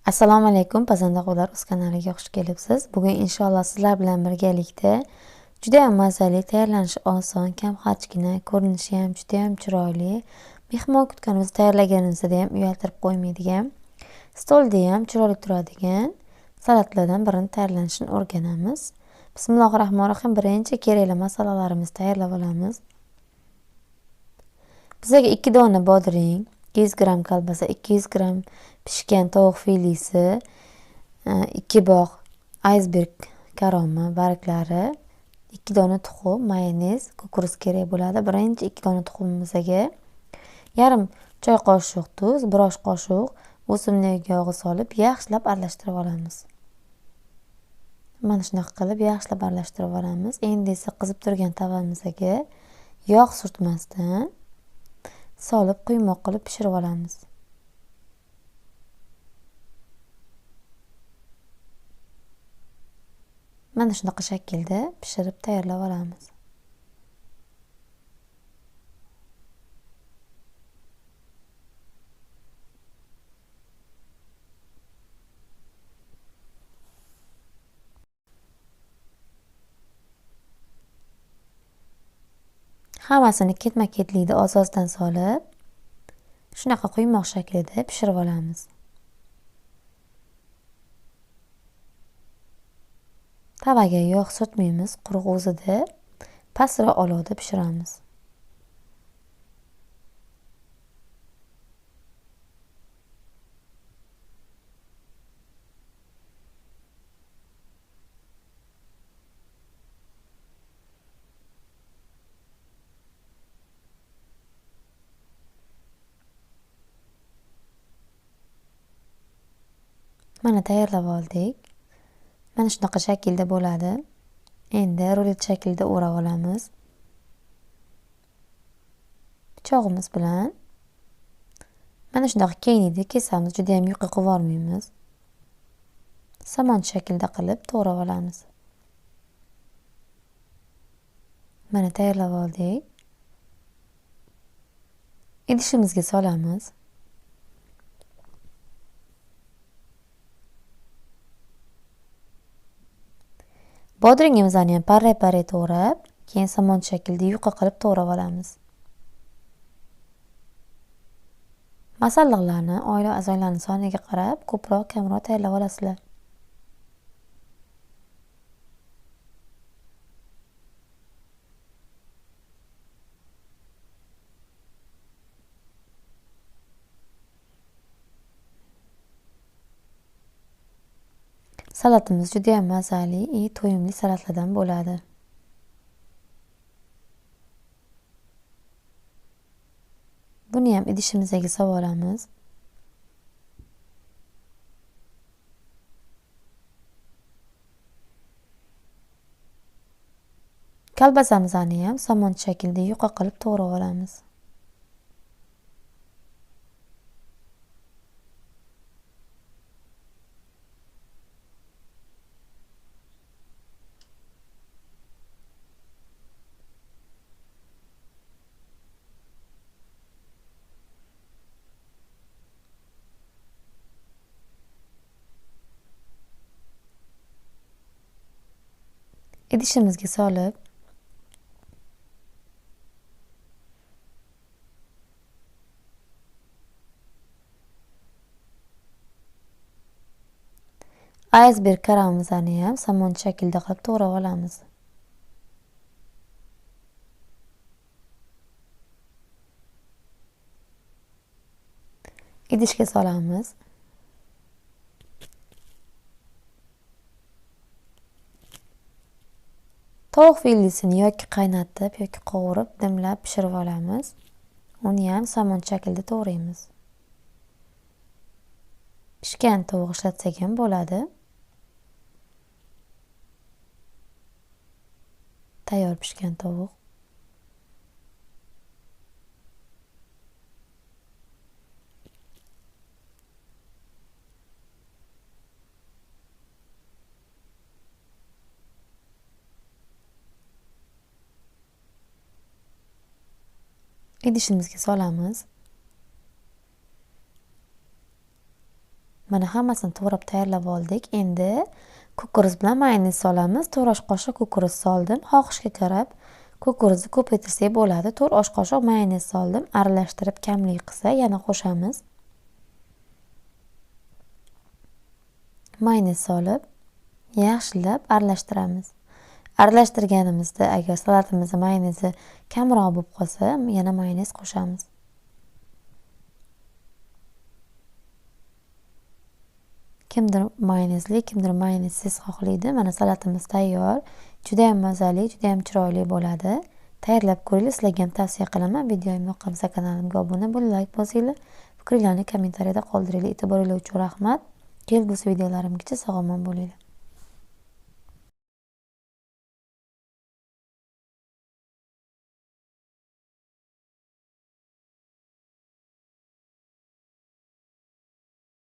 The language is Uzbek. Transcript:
Assalomu alaykum pazandaxo'rlar, o'z kanaliga xush kelibsiz. Bugun inshaalloh sizlar bilan birgalikda juda ham mazali, tayyorlanishi oson, kam xarjgina, ko'rinishi ham juda ham chiroyli, mehmon kutganimizni tayyorlaganimizda ham uyaltirib qo'ymaydigan, stolda ham chiroyli turadigan salatlardan birini tayyorlanishini o'rganamiz. Bismillahirrohmanirrohim. Birinchi kerakli masalalarimizni tayyorlab olamiz. Bizga 2 dona bodring, 200 gram kolbasa, 200 gram pishgan tovuq filesi, 2 bog' aysberg karomi barglari, 2 dona tuxum, mayonez, kukurs kerak bo'ladi. Birinchi 2 dona tuxumimizga yarim choy qoshiq tuz, 1 osh qoshiq o'simlik yog'i solib yaxshilab aralashtirib olamiz. Mana shunaqa qilib yaxshilab aralashtirib olamiz. Endi esa qizib turgan tavamizga yog' surtmasdan solib quymoq qilib pishirib olamiz. Mana shunaqa shaklda pishirib tayyorlab olamiz. Hammasini ketma-ketlikda oz-ozdan solib, shunaqa quymoq shaklida pishirib olamiz. Tavaga yog' surtmaymiz, quruq o'zida pastroq olovda pishiramiz. Mana tayyorlab oldik. Mana shunaqa shaklda bo'ladi. Endi rulet shaklida o'rab olamiz. Pichog'imiz bilan mana shunaqa keniydi kesamiz, juda ham yuqqa qilib olmaymiz. Somon shaklda qilib to'g'rab olamiz. Mana tayyorlab oldik. Idishimizga solamiz. Bodringimizni ham parra-parra to'g'rab, keyin somon shaklda yuqqa qilib to'g'rab olamiz. Masalliqlarni oila a'zolarining soniga qarab ko'proq, kamroq tayyorlab olasizlar. Salatimiz juda ham mazali, to'yimli salatlardan bo'ladi. Buni ham idishimizga solib olamiz. Kolbasamizni ham somon shaklida yuqa qilib to'g'rab olamiz. Idishimizga solib aysberg karamimizni ham somon shaklda qilib to'g'rab olamiz. Idishga solamiz. Tovuq filesini yoki qaynatib yoki qovurib, dimlab pishirib olamiz. Uni ham somon shaklda to'g'raymiz. Pishgan tovuq ishlatsak ham bo'ladi. Tayyor pishgan tovuq. Idishimizga solamiz. Mana hammasini to'g'rab tayyorlab oldik. Endi kukuriz bilan mayonez solamiz. 4 osh qoshiq kukuriz soldim. Xohishga qarab kukurizni ko'paytirsak bo'ladi. 4 osh qoshiq mayonez soldim. Aralashtirib kamlik qilsa yana qo'shamiz. Mayonez solib, yaxshilab aralashtiramiz. Aralashtirganimizda agar salatamizda mayonezi kamroq bo'lib qolsa, yana mayonez qo'shamiz. Kimdir mayonezli, kimdir mayonezsiz xohlaydi. Mana salatamiz tayyor. Juda ham mazali, juda ham chiroyli bo'ladi. Tayyorlab ko'ringlar, sizlarga ham tavsiya qilaman. Videoimni yoqqansa kanalimga obuna bo'lib, like bosinglar. Fikrlarni kommentariyada qoldiringlar. E'tiboringlar uchun rahmat. Kelgusi videolarimgacha sog' omon bo'linglar.